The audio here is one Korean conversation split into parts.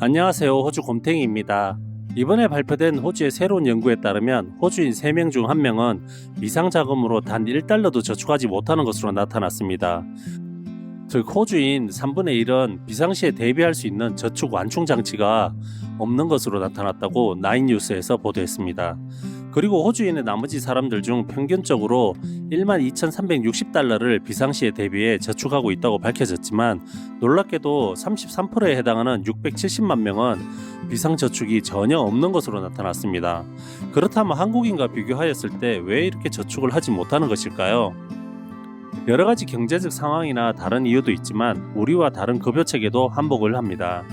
안녕하세요. 호주 곰탱이입니다. 이번에 발표된 호주의 새로운 연구에 따르면 호주인 3명 중 1명은 비상자금으로 단 1달러도 저축하지 못하는 것으로 나타났습니다. 즉 호주인 3분의 1은 비상시에 대비할 수 있는 저축 완충 장치가 없는 것으로 나타났다고 나인뉴스에서 보도했습니다. 그리고 호주인의 나머지 사람들 중 평균적으로 12,360달러를 비상시에 대비해 저축하고 있다고 밝혀졌지만 놀랍게도 33%에 해당하는 670만 명은 비상저축이 전혀 없는 것으로 나타났습니다. 그렇다면 한국인과 비교하였을 때 왜 이렇게 저축을 하지 못하는 것일까요? 여러가지 경제적 상황이나 다른 이유도 있지만 우리와 다른 급여체계도 한몫을 합니다.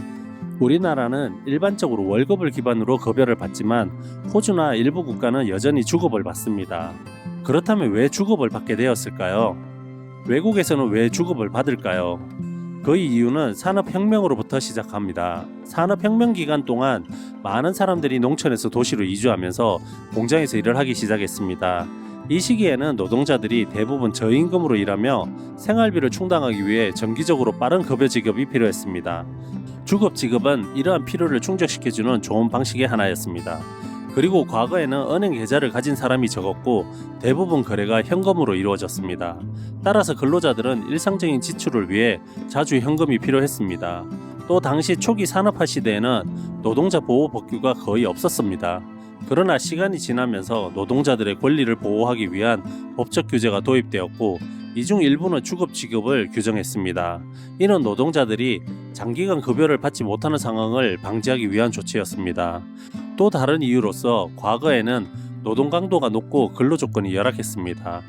우리나라는 일반적으로 월급을 기반으로 급여를 받지만 호주나 일부 국가는 여전히 주급을 받습니다. 그렇다면 왜 주급을 받게 되었을까요? 외국에서는 왜 주급을 받을까요? 그 이유는 산업혁명으로부터 시작합니다. 산업혁명 기간 동안 많은 사람들이 농촌에서 도시로 이주하면서 공장에서 일을 하기 시작했습니다. 이 시기에는 노동자들이 대부분 저임금으로 일하며 생활비를 충당하기 위해 정기적으로 빠른 급여 지급이 필요했습니다. 주급 지급은 이러한 필요를 충족시켜주는 좋은 방식의 하나였습니다. 그리고 과거에는 은행 계좌를 가진 사람이 적었고 대부분 거래가 현금으로 이루어졌습니다. 따라서 근로자들은 일상적인 지출을 위해 자주 현금이 필요했습니다. 또 당시 초기 산업화 시대에는 노동자 보호 법규가 거의 없었습니다. 그러나 시간이 지나면서 노동자들의 권리를 보호하기 위한 법적 규제가 도입되었고 이 중 일부는 주급 지급을 규정했습니다. 이는 노동자들이 장기간 급여를 받지 못하는 상황을 방지하기 위한 조치였습니다. 또 다른 이유로서 과거에는 노동 강도가 높고 근로 조건이 열악했습니다.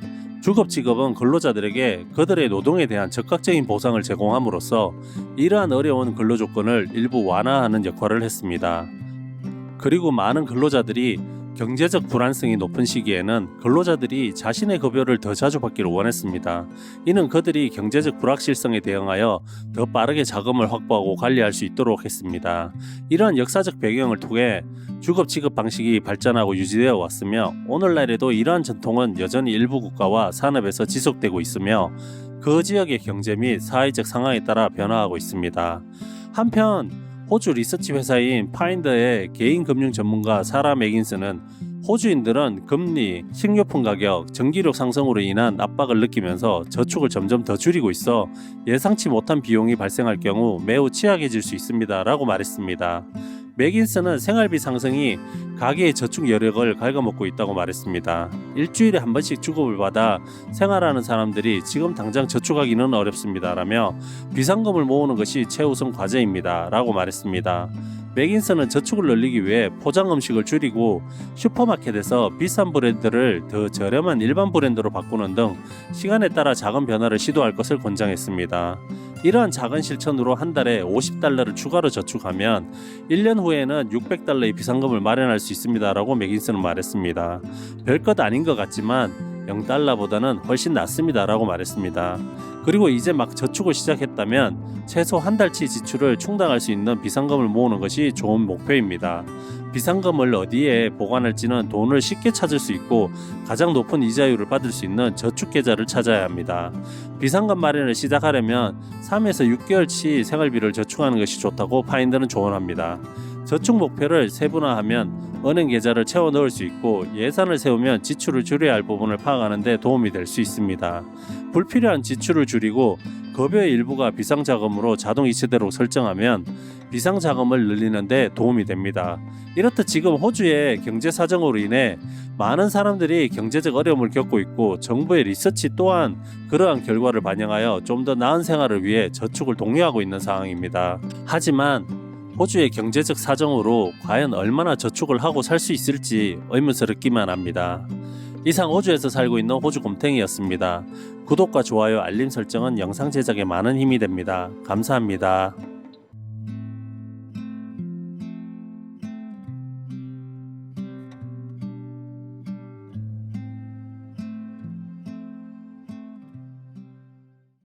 주급 지급은 근로자들에게 그들의 노동에 대한 적극적인 보상을 제공함으로써 이러한 어려운 근로 조건을 일부 완화하는 역할을 했습니다. 그리고 많은 근로자들이 경제적 불안성이 높은 시기에는 근로자들이 자신의 급여를 더 자주 받기를 원했습니다. 이는 그들이 경제적 불확실성에 대응하여 더 빠르게 자금을 확보하고 관리할 수 있도록 했습니다. 이러한 역사적 배경을 통해 주급 지급 방식이 발전하고 유지되어 왔으며 오늘날에도 이러한 전통은 여전히 일부 국가와 산업에서 지속되고 있으며 그 지역의 경제 및 사회적 상황에 따라 변화하고 있습니다. 한편 호주 리서치 회사인 파인더의 개인 금융 전문가 사라 맥긴스는 호주인들은 금리, 식료품 가격, 전기료 상승으로 인한 압박을 느끼면서 저축을 점점 더 줄이고 있어 예상치 못한 비용이 발생할 경우 매우 취약해질 수 있습니다 라고 말했습니다. 맥긴스는 생활비 상승이 가계의 저축 여력을 갉아먹고 있다고 말했습니다. 일주일에 한 번씩 주급을 받아 생활하는 사람들이 지금 당장 저축하기는 어렵습니다 라며 비상금을 모으는 것이 최우선 과제입니다 라고 말했습니다. 맥긴스는 저축을 늘리기 위해 포장 음식을 줄이고 슈퍼마켓에서 비싼 브랜드를 더 저렴한 일반 브랜드로 바꾸는 등 시간에 따라 작은 변화를 시도할 것을 권장했습니다. 이러한 작은 실천으로 한 달에 50달러를 추가로 저축하면 1년 후에는 600달러의 비상금을 마련할 수 있습니다 라고 맥긴스는 말했습니다. 별것 아닌 것 같지만 0달러보다는 훨씬 낫습니다 라고 말했습니다. 그리고 이제 막 저축을 시작했다면 최소 한 달치 지출을 충당할 수 있는 비상금을 모으는 것이 좋은 목표입니다. 비상금을 어디에 보관할지는 돈을 쉽게 찾을 수 있고 가장 높은 이자율을 받을 수 있는 저축 계좌를 찾아야 합니다. 비상금 마련을 시작하려면 3에서 6개월치 생활비를 저축하는 것이 좋다고 파인더는 조언합니다. 저축 목표를 세분화하면 은행 계좌를 채워 넣을 수 있고 예산을 세우면 지출을 줄여야 할 부분을 파악하는 데 도움이 될 수 있습니다. 불필요한 지출을 줄이고 급여의 일부가 비상자금으로 자동 이체되도록 설정하면 비상자금을 늘리는 데 도움이 됩니다. 이렇듯 지금 호주의 경제 사정으로 인해 많은 사람들이 경제적 어려움을 겪고 있고 정부의 리서치 또한 그러한 결과를 반영하여 좀 더 나은 생활을 위해 저축을 독려하고 있는 상황입니다. 하지만 호주의 경제적 사정으로 과연 얼마나 저축을 하고 살 수 있을지 의문스럽기만 합니다. 이상 호주에서 살고 있는 호주 곰탱이였습니다. 구독과 좋아요, 알림 설정은 영상 제작에 많은 힘이 됩니다. 감사합니다.